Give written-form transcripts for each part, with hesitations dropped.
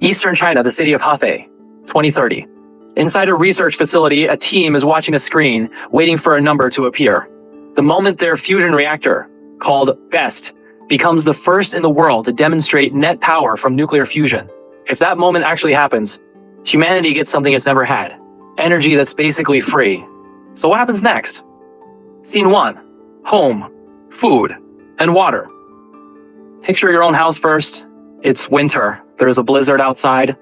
Eastern China, the city of Hefei, 2030. Inside a research facility, a team is watching a screen, waiting for a number to appear. The moment their fusion reactor, called BEST, becomes the first in the world to demonstrate net power from nuclear fusion. If that moment actually happens, humanity gets something it's never had. Energy that's basically free. So what happens next? Scene 1. Home, food, and water. Picture your own house first. It's winter. There's a blizzard outside.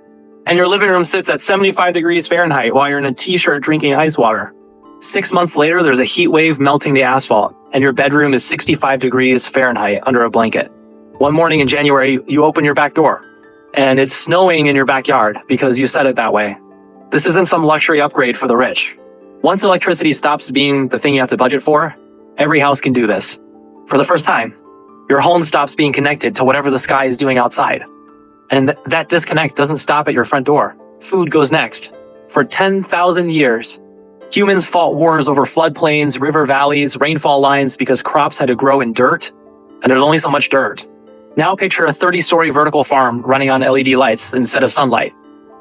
And your living room sits at 75 degrees Fahrenheit while you're in a t-shirt drinking ice water. 6 months later, there's a heat wave melting the asphalt, and your bedroom is 65 degrees Fahrenheit under a blanket. One morning in January, you open your back door, and it's snowing in your backyard because you set it that way. This isn't some luxury upgrade for the rich. Once electricity stops being the thing you have to budget for, every house can do this. For the first time, your home stops being connected to whatever the sky is doing outside. And that disconnect doesn't stop at your front door. Food goes next. For 10,000 years, humans fought wars over floodplains, river valleys, rainfall lines because crops had to grow in dirt, and there's only so much dirt. Now picture a 30-story vertical farm running on LED lights instead of sunlight,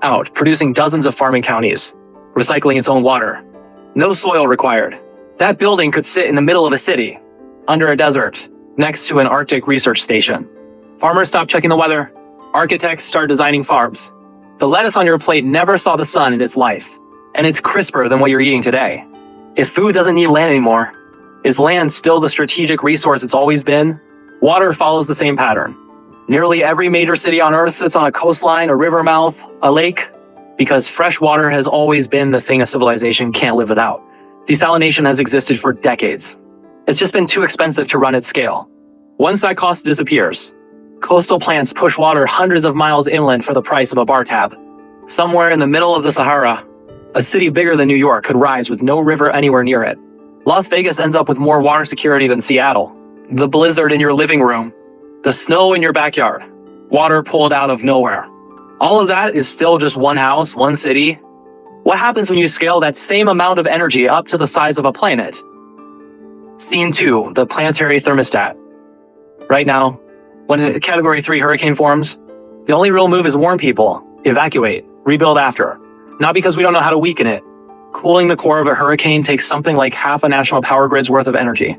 out, producing dozens of farming counties, recycling its own water. No soil required. That building could sit in the middle of a city, under a desert, next to an Arctic research station. Farmers stop checking the weather. Architects start designing farms. The lettuce on your plate never saw the sun in its life, and it's crisper than what you're eating today. If food doesn't need land anymore, is land still the strategic resource it's always been? Water follows the same pattern. Nearly every major city on Earth sits on a coastline, a river mouth, a lake, because fresh water has always been the thing a civilization can't live without. Desalination has existed for decades. It's just been too expensive to run at scale. Once that cost disappears, coastal plants push water hundreds of miles inland for the price of a bar tab. Somewhere in the middle of the Sahara, a city bigger than New York could rise with no river anywhere near it. Las Vegas ends up with more water security than Seattle. The blizzard in your living room, the snow in your backyard, water pulled out of nowhere. All of that is still just one house, one city. What happens when you scale that same amount of energy up to the size of a planet? Scene 2, the planetary thermostat. Right now, when a Category 3 hurricane forms, the only real move is warn people, evacuate, rebuild after. Not because we don't know how to weaken it. Cooling the core of a hurricane takes something like half a national power grid's worth of energy.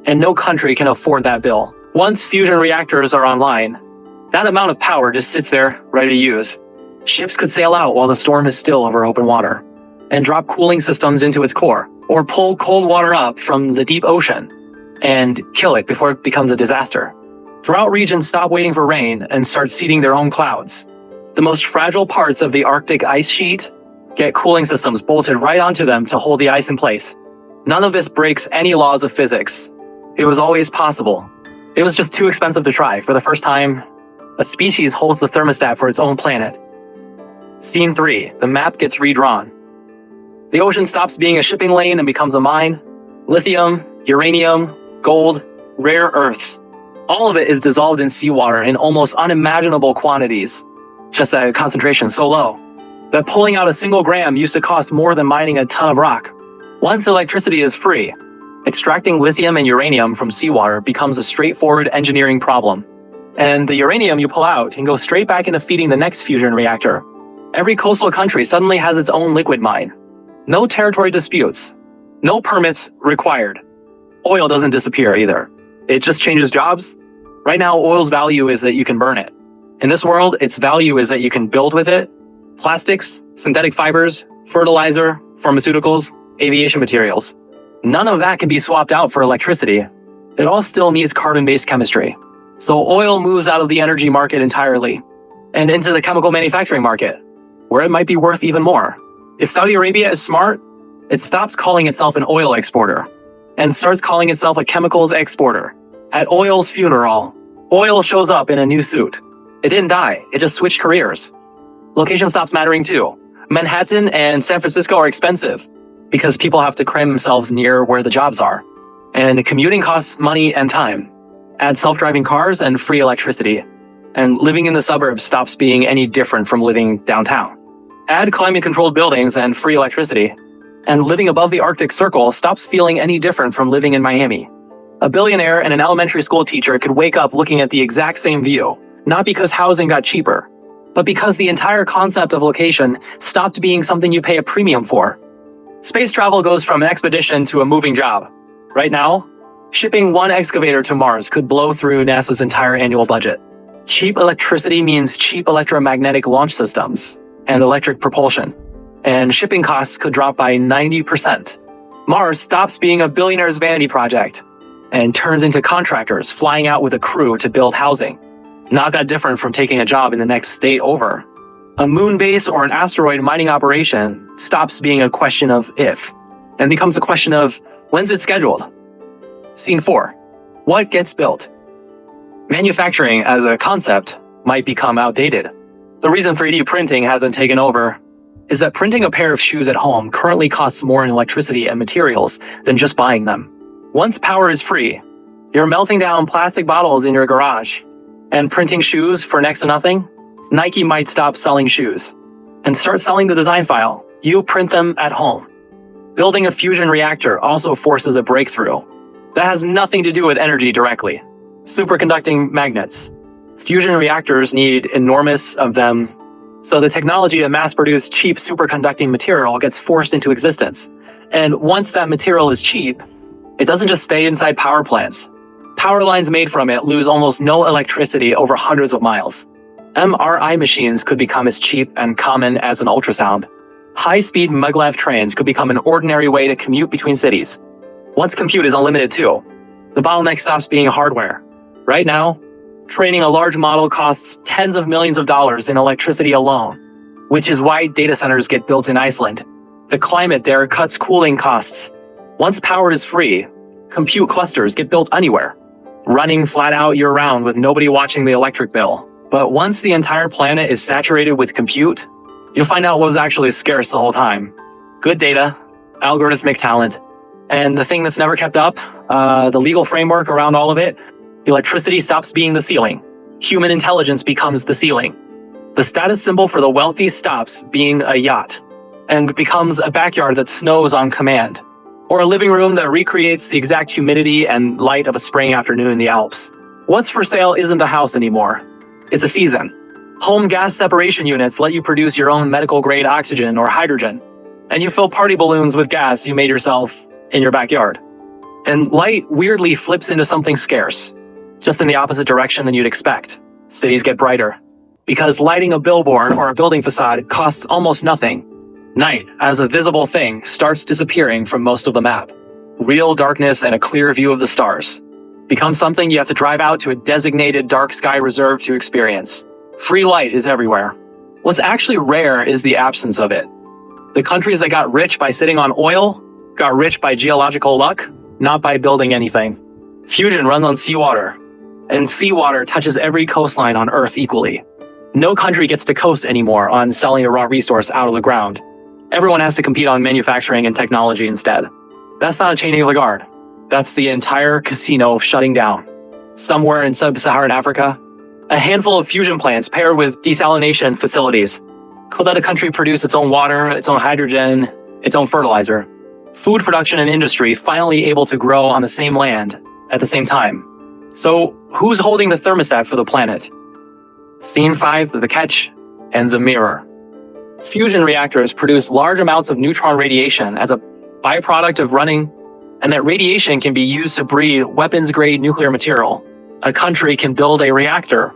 And no country can afford that bill. Once fusion reactors are online, that amount of power just sits there, ready to use. Ships could sail out while the storm is still over open water, and drop cooling systems into its core, or pull cold water up from the deep ocean and kill it before it becomes a disaster. Drought regions stop waiting for rain and start seeding their own clouds. The most fragile parts of the Arctic ice sheet get cooling systems bolted right onto them to hold the ice in place. None of this breaks any laws of physics. It was always possible. It was just too expensive to try. For the first time, a species holds the thermostat for its own planet. Scene 3, the map gets redrawn. The ocean stops being a shipping lane and becomes a mine. Lithium, uranium, gold, rare earths. All of it is dissolved in seawater in almost unimaginable quantities. Just a concentration so low that pulling out a single gram used to cost more than mining a ton of rock. Once electricity is free, extracting lithium and uranium from seawater becomes a straightforward engineering problem. And the uranium you pull out can go straight back into feeding the next fusion reactor. Every coastal country suddenly has its own liquid mine. No territory disputes. No permits required. Oil doesn't disappear either. It just changes jobs. Right now, oil's value is that you can burn it. In this world, its value is that you can build with it. Plastics, synthetic fibers, fertilizer, pharmaceuticals, aviation materials. None of that can be swapped out for electricity. It all still needs carbon-based chemistry. So oil moves out of the energy market entirely and into the chemical manufacturing market, where it might be worth even more. If Saudi Arabia is smart, it stops calling itself an oil exporter and starts calling itself a chemicals exporter. At oil's funeral, oil shows up in a new suit. It didn't die, it just switched careers. Location stops mattering too. Manhattan and San Francisco are expensive because people have to cram themselves near where the jobs are. And commuting costs money and time. Add self-driving cars and free electricity, and living in the suburbs stops being any different from living downtown. Add climate-controlled buildings and free electricity, and living above the Arctic Circle stops feeling any different from living in Miami. A billionaire and an elementary school teacher could wake up looking at the exact same view, not because housing got cheaper, but because the entire concept of location stopped being something you pay a premium for. Space travel goes from an expedition to a moving job. Right now, shipping one excavator to Mars could blow through NASA's entire annual budget. Cheap electricity means cheap electromagnetic launch systems and electric propulsion, and shipping costs could drop by 90%. Mars stops being a billionaire's vanity project and turns into contractors flying out with a crew to build housing. Not that different from taking a job in the next state over. A moon base or an asteroid mining operation stops being a question of if, and becomes a question of when's it scheduled. Scene 4. What gets built? Manufacturing as a concept might become outdated. The reason 3D printing hasn't taken over is that printing a pair of shoes at home currently costs more in electricity and materials than just buying them. Once power is free, you're melting down plastic bottles in your garage and printing shoes for next to nothing. Nike might stop selling shoes and start selling the design file. You print them at home. Building a fusion reactor also forces a breakthrough that has nothing to do with energy directly. Superconducting magnets. Fusion reactors need enormous of them, so the technology to mass-produce cheap superconducting material gets forced into existence. And once that material is cheap, it doesn't just stay inside power plants. Power lines made from it lose almost no electricity over hundreds of miles. MRI machines could become as cheap and common as an ultrasound. High-speed maglev trains could become an ordinary way to commute between cities. Once compute is unlimited too, the bottleneck stops being hardware. Right now, training a large model costs tens of millions of dollars in electricity alone, which is why data centers get built in Iceland. The climate there cuts cooling costs. Once power is free, compute clusters get built anywhere, running flat out year-round with nobody watching the electric bill. But once the entire planet is saturated with compute, you'll find out what was actually scarce the whole time. Good data, algorithmic talent, and the thing that's never kept up, the legal framework around all of it. Electricity stops being the ceiling. Human intelligence becomes the ceiling. The status symbol for the wealthy stops being a yacht and becomes a backyard that snows on command, or a living room that recreates the exact humidity and light of a spring afternoon in the Alps. What's for sale isn't a house anymore. It's a season. Home gas separation units let you produce your own medical-grade oxygen or hydrogen, and you fill party balloons with gas you made yourself in your backyard. And light weirdly flips into something scarce, just in the opposite direction than you'd expect. Cities get brighter, because lighting a billboard or a building facade costs almost nothing. Night, as a visible thing, starts disappearing from most of the map. Real darkness and a clear view of the stars becomes something you have to drive out to a designated dark sky reserve to experience. Free light is everywhere. What's actually rare is the absence of it. The countries that got rich by sitting on oil got rich by geological luck, not by building anything. Fusion runs on seawater, and seawater touches every coastline on Earth equally. No country gets to coast anymore on selling a raw resource out of the ground. Everyone has to compete on manufacturing and technology instead. That's not a changing of the guard. That's the entire casino shutting down. Somewhere in sub-Saharan Africa, a handful of fusion plants paired with desalination facilities could let a country produce its own water, its own hydrogen, its own fertilizer. Food production and industry finally able to grow on the same land at the same time. So who's holding the thermostat for the planet? Scene 5, the catch and the mirror. Fusion reactors produce large amounts of neutron radiation as a byproduct of running, and that radiation can be used to breed weapons-grade nuclear material. A country can build a reactor,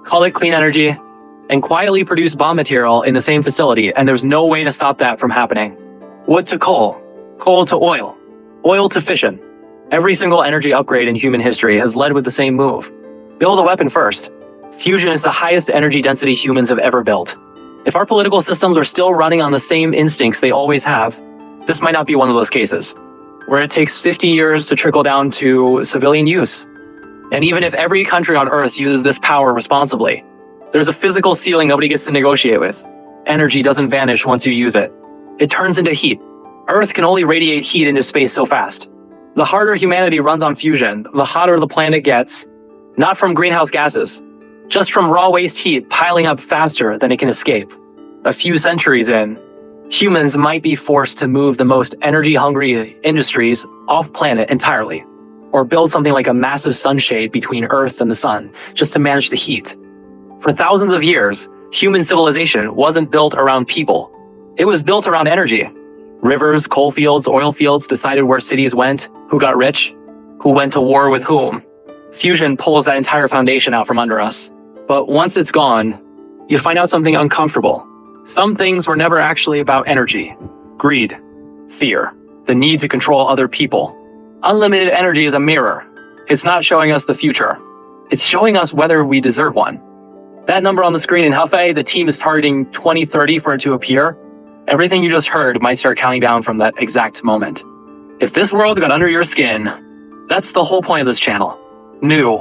call it clean energy, and quietly produce bomb material in the same facility, and there's no way to stop that from happening. Wood to coal, coal to oil, oil to fission. Every single energy upgrade in human history has led with the same move. Build a weapon first. Fusion is the highest energy density humans have ever built. If our political systems are still running on the same instincts they always have, this might not be one of those cases, where it takes 50 years to trickle down to civilian use. And even if every country on Earth uses this power responsibly, there's a physical ceiling nobody gets to negotiate with. Energy doesn't vanish once you use it. It turns into heat. Earth can only radiate heat into space so fast. The harder humanity runs on fusion, the hotter the planet gets, not from greenhouse gases, just from raw waste heat piling up faster than it can escape. A few centuries in, humans might be forced to move the most energy-hungry industries off-planet entirely, or build something like a massive sunshade between Earth and the sun just to manage the heat. For thousands of years, Human civilization wasn't built around people. It was built around energy. Rivers, coal fields, oil fields decided where cities went, who got rich, who went to war with whom. Fusion pulls that entire foundation out from under us. But once it's gone, you find out something uncomfortable. Some things were never actually about energy. Greed, fear, the need to control other people. Unlimited energy is a mirror. It's not showing us the future. It's showing us whether we deserve one. That number on the screen in Hefei, the team is targeting 2030 for it to appear. Everything you just heard might start counting down from that exact moment. If this world got under your skin, that's the whole point of this channel. New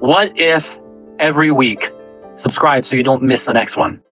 What If every week. Subscribe so you don't miss the next one.